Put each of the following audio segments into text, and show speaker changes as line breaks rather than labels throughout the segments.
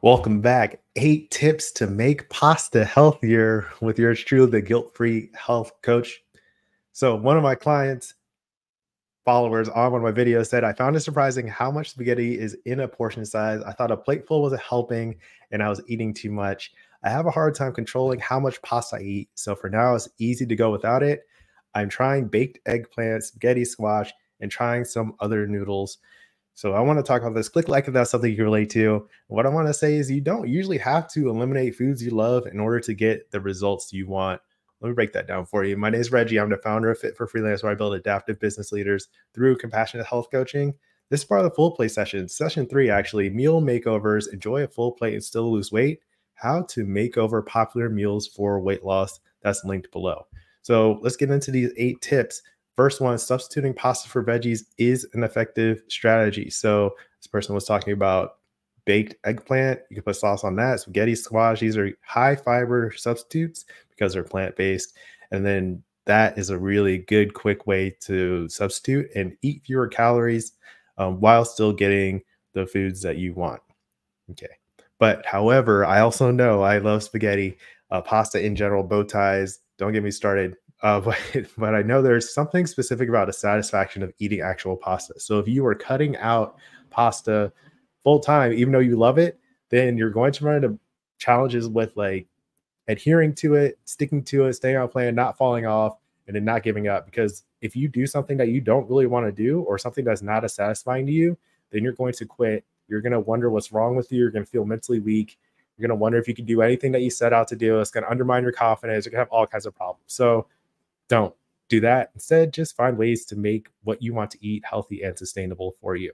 Welcome back. 8 tips to make pasta healthier with yours truly, the guilt-free health coach. So, one of my clients, followers on one of my videos said, I found it surprising how much spaghetti is in a portion size. I thought a plateful was helping and I was eating too much. I have a hard time controlling how much pasta I eat. So, for now, it's easy to go without it. I'm trying baked eggplant, spaghetti squash, and trying some other noodles. So I want to talk about this. Click like if that's something you can relate to. What I want to say is you don't usually have to eliminate foods you love in order to get the results you want. Let me break that down for you. My name is Reggie. I'm the founder of Fit for Freelance, where I build adaptive business leaders through compassionate health coaching. This is part of the full plate session. Session 3, actually, meal makeovers. Enjoy a full plate and still lose weight. How to make over popular meals for weight loss. That's linked below. So let's get into these 8 tips. First one, substituting pasta for veggies is an effective strategy. So this person was talking about baked eggplant. You can put sauce on that. Spaghetti squash. These are high fiber substitutes because they're plant-based. And then that is a really good, quick way to substitute and eat fewer calories while still getting the foods that you want. Okay. But however, I also know I love spaghetti, pasta in general, bow ties. Don't get me started. But I know there's something specific about the satisfaction of eating actual pasta. So if you are cutting out pasta full time, even though you love it, then you're going to run into challenges with like adhering to it, sticking to it, staying on plan, not falling off, and then not giving up. Because if you do something that you don't really want to do or something that's not as satisfying to you, then you're going to quit. You're going to wonder what's wrong with you. You're going to feel mentally weak. You're going to wonder if you can do anything that you set out to do. It's going to undermine your confidence. You're going to have all kinds of problems. So don't do that. Instead, just find ways to make what you want to eat healthy and sustainable for you.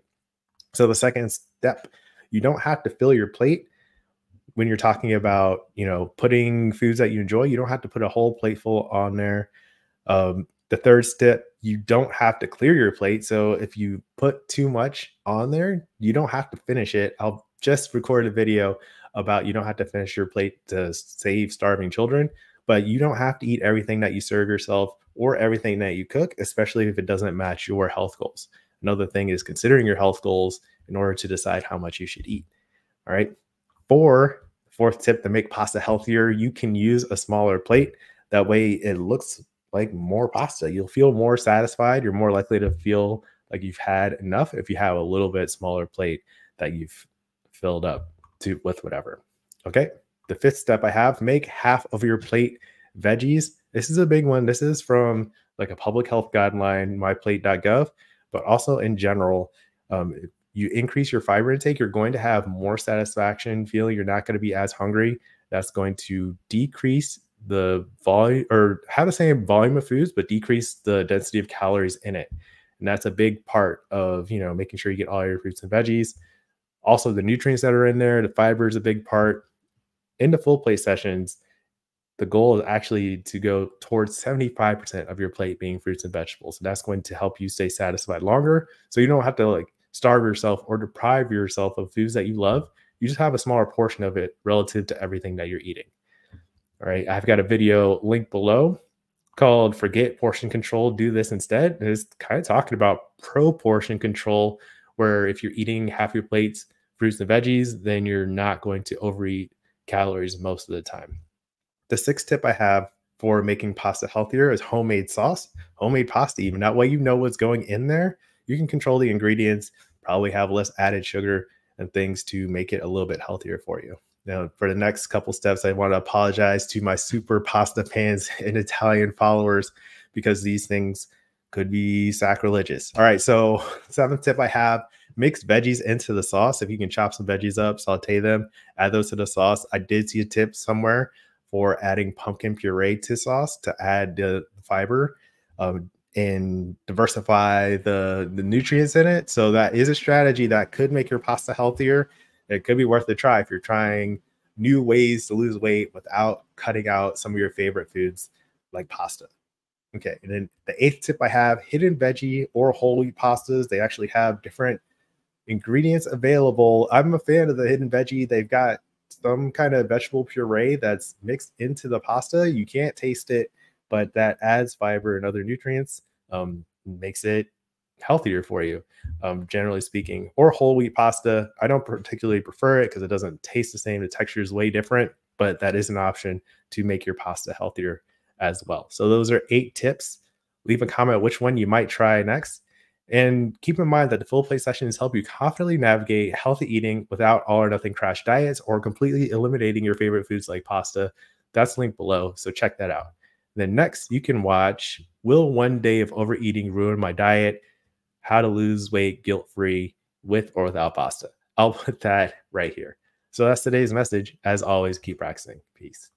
So the second step, you don't have to fill your plate when you're talking about, putting foods that you enjoy. You don't have to put a whole plateful on there. The third step, you don't have to clear your plate. So if you put too much on there, you don't have to finish it. I'll just record a video about you don't have to finish your plate to save starving children, but you don't have to eat everything that you serve yourself or everything that you cook, especially if it doesn't match your health goals. Another thing is considering your health goals in order to decide how much you should eat. All right. Fourth tip to make pasta healthier, you can use a smaller plate. That way it looks like more pasta. You'll feel more satisfied. You're more likely to feel like you've had enough if you have a little bit smaller plate that you've filled up with whatever. Okay. The fifth step I have, make half of your plate veggies. This is a big one. This is from like a public health guideline, myplate.gov, but also in general, if you increase your fiber intake, you're going to have more satisfaction feeling. You're not going to be as hungry. That's going to decrease the volume or have the same volume of foods, but decrease the density of calories in it. And that's a big part of, making sure you get all your fruits and veggies. Also the nutrients that are in there, the fiber is a big part. In the full plate sessions, the goal is actually to go towards 75% of your plate being fruits and vegetables. So that's going to help you stay satisfied longer. So you don't have to like starve yourself or deprive yourself of foods that you love. You just have a smaller portion of it relative to everything that you're eating. All right. I've got a video linked below called Forget Portion Control, Do This Instead. And it's kind of talking about proportion control, where if you're eating half your plates fruits and veggies, then you're not going to overeat calories most of the time. The sixth tip I have for making pasta healthier is homemade sauce, homemade pasta. Even that way, you know what's going in there. You can control the ingredients, probably have less added sugar and things to make it a little bit healthier for you. Now, for the next couple steps, I want to apologize to my super pasta fans and Italian followers because these things could be sacrilegious. All right, so seventh tip I have, mix veggies into the sauce. If you can chop some veggies up, saute them, add those to the sauce. I did see a tip somewhere for adding pumpkin puree to sauce to add the fiber and diversify the nutrients in it. So that is a strategy that could make your pasta healthier. It could be worth a try if you're trying new ways to lose weight without cutting out some of your favorite foods like pasta. Okay, and then the eighth tip I have, hidden veggie or whole wheat pastas. They actually have different ingredients available. I'm a fan of the hidden veggie. They've got some kind of vegetable puree that's mixed into the pasta. You can't taste it, but that adds fiber and other nutrients, makes it healthier for you, generally speaking. Or whole wheat pasta. I don't particularly prefer it because it doesn't taste the same. The texture is way different, but that is an option to make your pasta healthier as well. So those are 8 tips. Leave a comment which one you might try next. And keep in mind that the full plate sessions help you confidently navigate healthy eating without all or nothing crash diets or completely eliminating your favorite foods like pasta. That's linked below, so check that out. Then next, you can watch Will One Day of Overeating Ruin My Diet? How to Lose Weight Guilt-Free with or Without Pasta. I'll put that right here. So that's today's message. As always, keep practicing. Peace.